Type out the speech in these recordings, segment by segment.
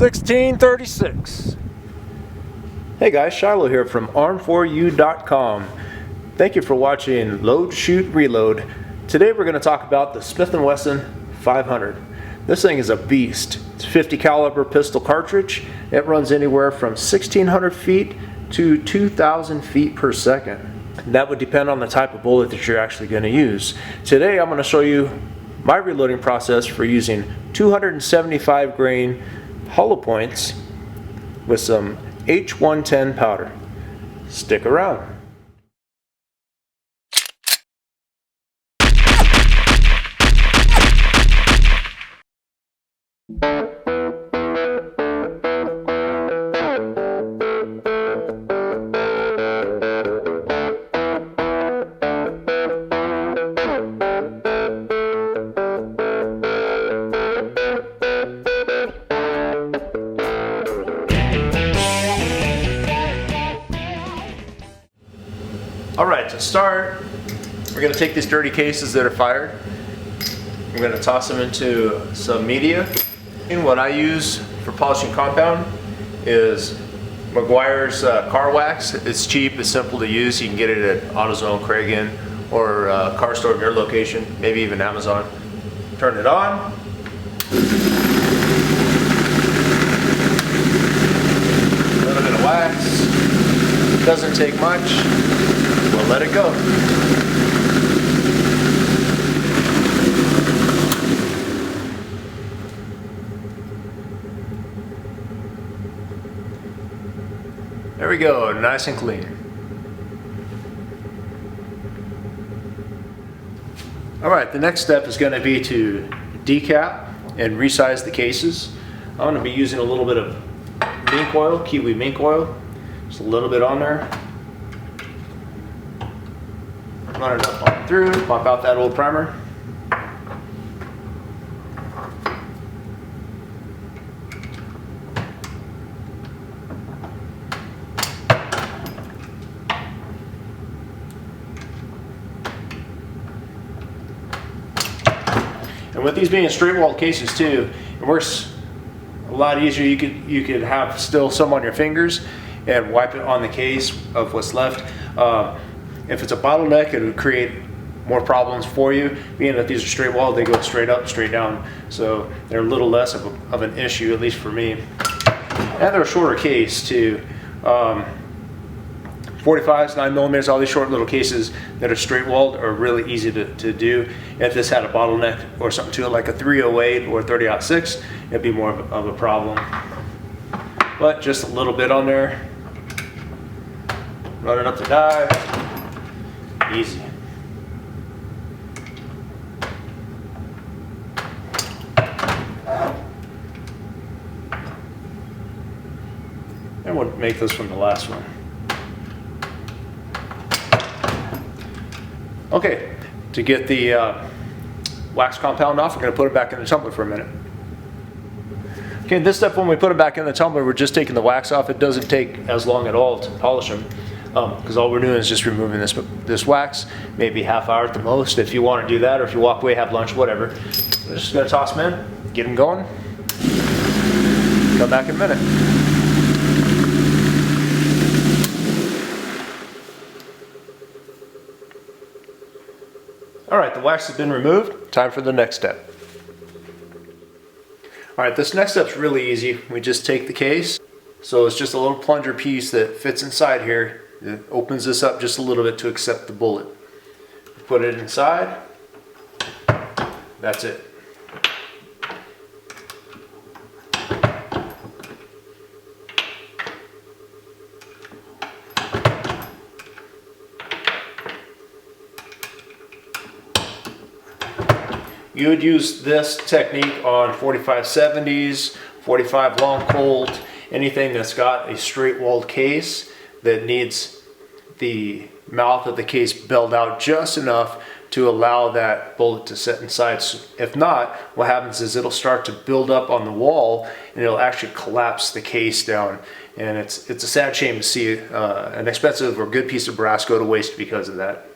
1636. Hey guys, Shiloh here from arm4u.com. Thank you for watching Load, Shoot, Reload. Today we're going to talk about the Smith and Wesson 500. This thing is a beast. It's a 50 caliber pistol cartridge. It runs anywhere from 1600 feet to 2000 feet per second. That would depend on the type of bullet that you're actually going to use. Today I'm going to show you my reloading process for using 275 grain hollow points with some H110 powder. Stick around. Alright, to start, we're going to take these dirty cases that are fired. We're going to toss them into some media. And what I use for polishing compound is Meguiar's car wax. It's cheap, it's simple to use. You can get it at AutoZone, Craigan, or car store of your location, maybe even Amazon. Turn it on. A little bit of wax. Doesn't take much. We'll let it go. There we go, nice and clean. Alright, the next step is going to be to decap and resize the cases. I'm going to be using a little bit of mink oil, kiwi mink oil. Just a little bit on there. Run it up on through, pop out that old primer. And with these being straight walled cases too, it works a lot easier. You could have still some on your fingers and wipe it on the case of what's left. If it's a bottleneck, it would create more problems for you. Being that these are straight walled, they go straight up, straight down, so they're a little less of an issue, at least for me. And they're a shorter case too. 45s, 9mm, all these short little cases that are straight walled are really easy to do. If this had a bottleneck or something to it, like a 308 or 30-06, it'd be more of a problem. But just a little bit on there. Run it up the die. Easy. And we'll make this from the last one. Okay, to get the wax compound off, we're going to put it back in the tumbler for a minute. Okay, this step, when we put it back in the tumbler, we're just taking the wax off. It doesn't take as long at all to polish them, because all we're doing is just removing this wax, maybe half hour at the most if you want to do that, or if you walk away, have lunch, whatever. We're just going to toss them in, get them going, come back in a minute. Alright, the wax has been removed. Time for the next step. Alright, this next step's really easy. We just take the case. So it's just a little plunger piece that fits inside here. It opens this up just a little bit to accept the bullet. Put it inside. That's it. You would use this technique on 4570s, 45 long Colt, anything that's got a straight walled case that needs the mouth of the case belled out just enough to allow that bullet to sit inside. If not, what happens is it'll start to build up on the wall and it'll actually collapse the case down. And it's a sad shame to see an expensive or good piece of brass go to waste because of that.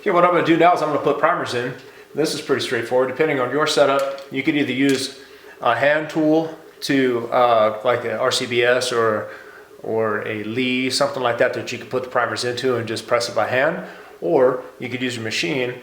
Okay, what I'm going to do now is I'm going to put primers in. This is pretty straightforward. Depending on your setup, you could either use a hand tool to like a RCBS or a Lee, something like that that you can put the primers into and just press it by hand, or you could use your machine.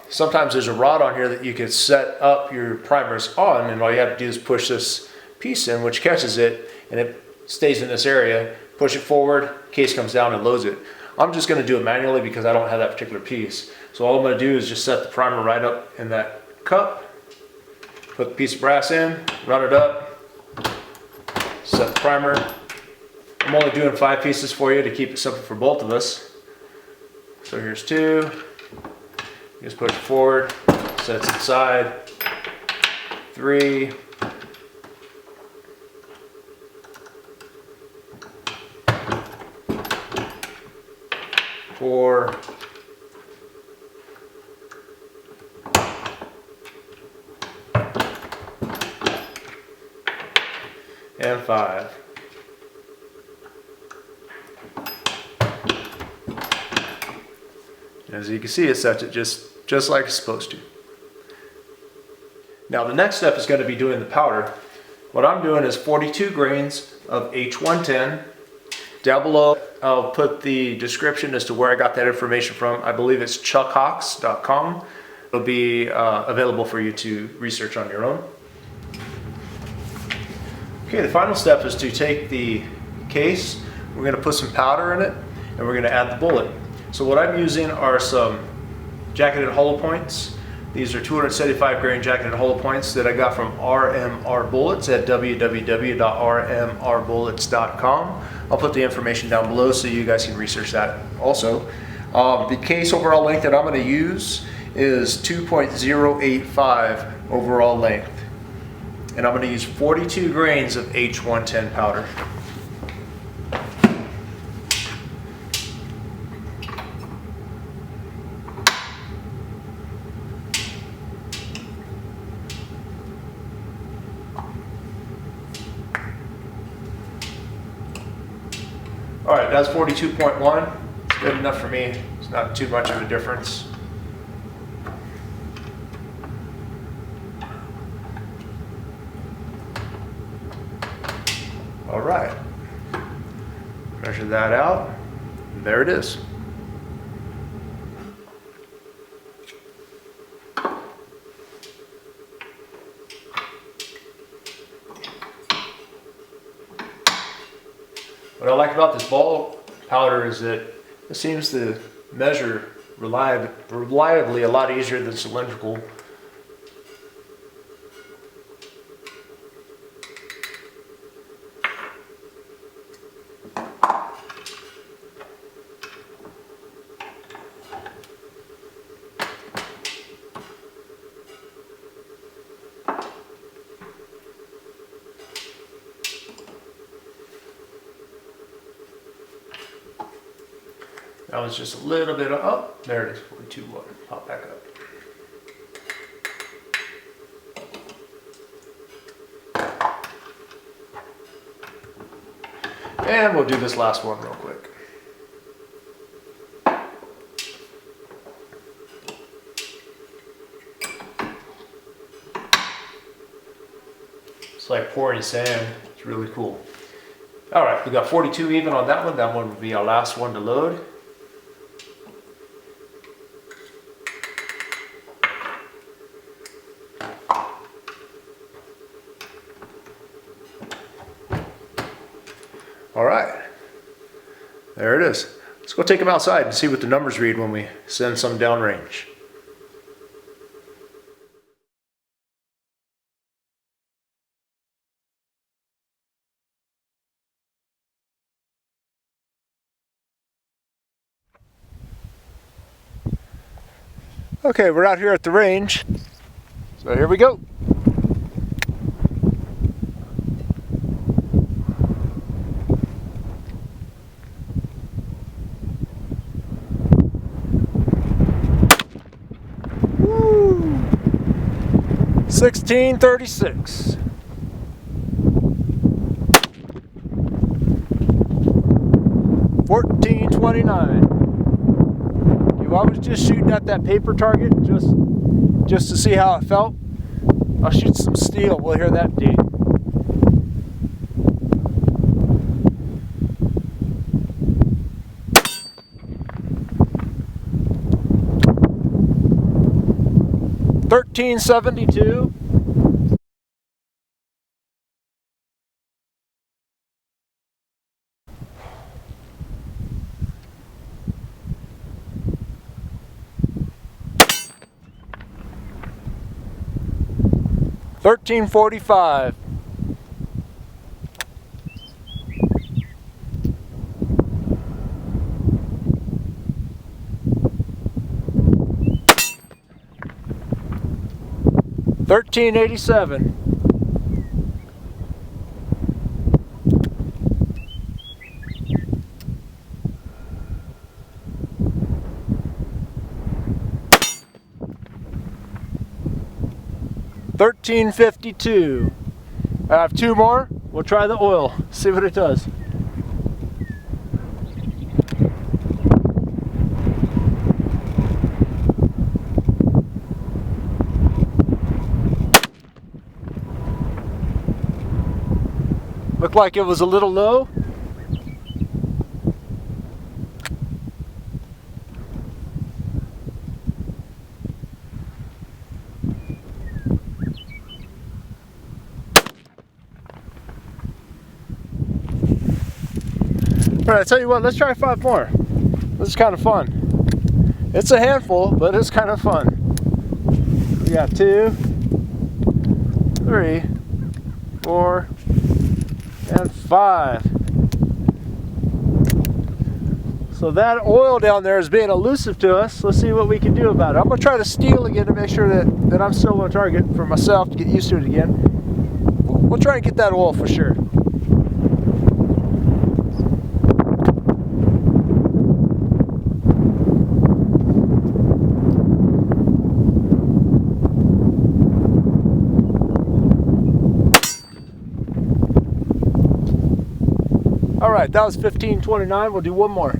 Sometimes there's a rod on here that you could set up your primers on, and all you have to do is push this piece in, which catches it, and it stays in this area. Push it forward, case comes down and loads it. I'm just going to do it manually because I don't have that particular piece. So all I'm going to do is just set the primer right up in that cup, put the piece of brass in, run it up, set the primer. I'm only doing 5 pieces for you to keep it simple for both of us. So here's 2. Just push it forward, set it to the side. 3. 4. 5. As you can see, it sets it just like it's supposed to. Now the next step is going to be doing the powder. What I'm doing is 42 grains of H110. Down below, I'll put the description as to where I got that information from. I believe it's chuckhawks.com. It'll be available for you to research on your own. Okay, the final step is to take the case. We're going to put some powder in it, and we're going to add the bullet. So what I'm using are some jacketed hollow points. These are 275 grain jacketed hollow points that I got from RMR Bullets at www.rmrbullets.com. I'll put the information down below so you guys can research that also. The case overall length that I'm going to use is 2.085 overall length. And I'm going to use 42 grains of H110 powder. Alright, that's 42.1. It's good enough for me. It's not too much of a difference. Alright. Measure that out. And there it is. What I like about this ball powder is that it seems to measure reliably a lot easier than cylindrical. That was just a little bit of, oh, there it is, 42 water, pop back up. And we'll do this last one real quick. It's like pouring sand, it's really cool. All right, we got 42 even on that one. That one will be our last one to load. All right, there it is. Let's go take them outside and see what the numbers read when we send some downrange. Okay, we're out here at the range. So here we go. Woo! 1636. $14.29. you, I was just shooting at that paper target just to see how it felt. I'll shoot some steel. We'll hear that ding. $13.72. $13.45. $13.87. $13.52. I have two more. We'll try the oil. See what it does. Looked like it was a little low. Alright, I tell you what, let's try 5 more. This is kind of fun. It's a handful, but it's kind of fun. We got 2, 3, 4, and 5. So that oil down there is being elusive to us. Let's see what we can do about it. I'm going to try to steal again to make sure that I'm still on target for myself to get used to it again. We'll try and get that oil for sure. Alright, that was 15.29. We'll do one more.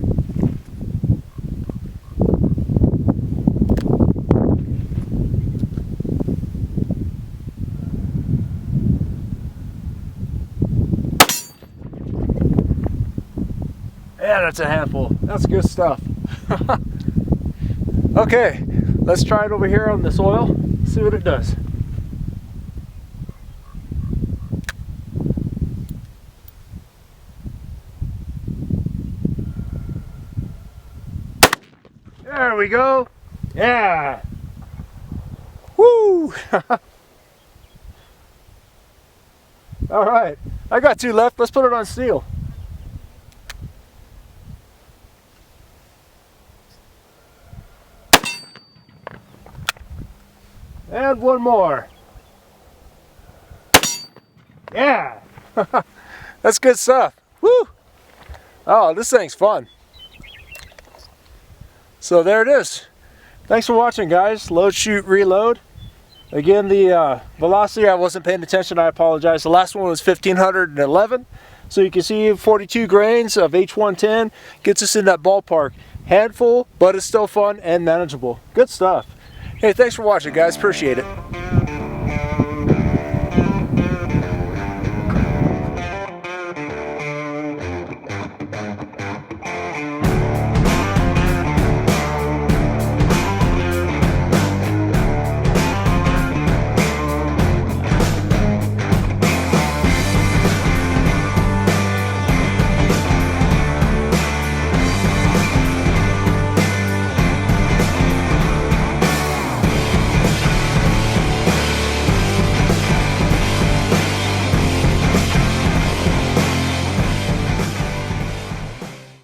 Yeah, that's a handful. That's good stuff. Okay, let's try it over here on this oil. See what it does. There we go. Yeah. Woo. All right. I got 2 left. Let's put it on steel. And one more. Yeah. That's good stuff. Woo. Oh, this thing's fun. So there it is. Thanks for watching, guys. Load, shoot, reload. Again, the velocity, I wasn't paying attention. I apologize. The last one was 1511. So you can see 42 grains of H110 gets us in that ballpark. Handful, but it's still fun and manageable. Good stuff. Hey, thanks for watching, guys. Appreciate it.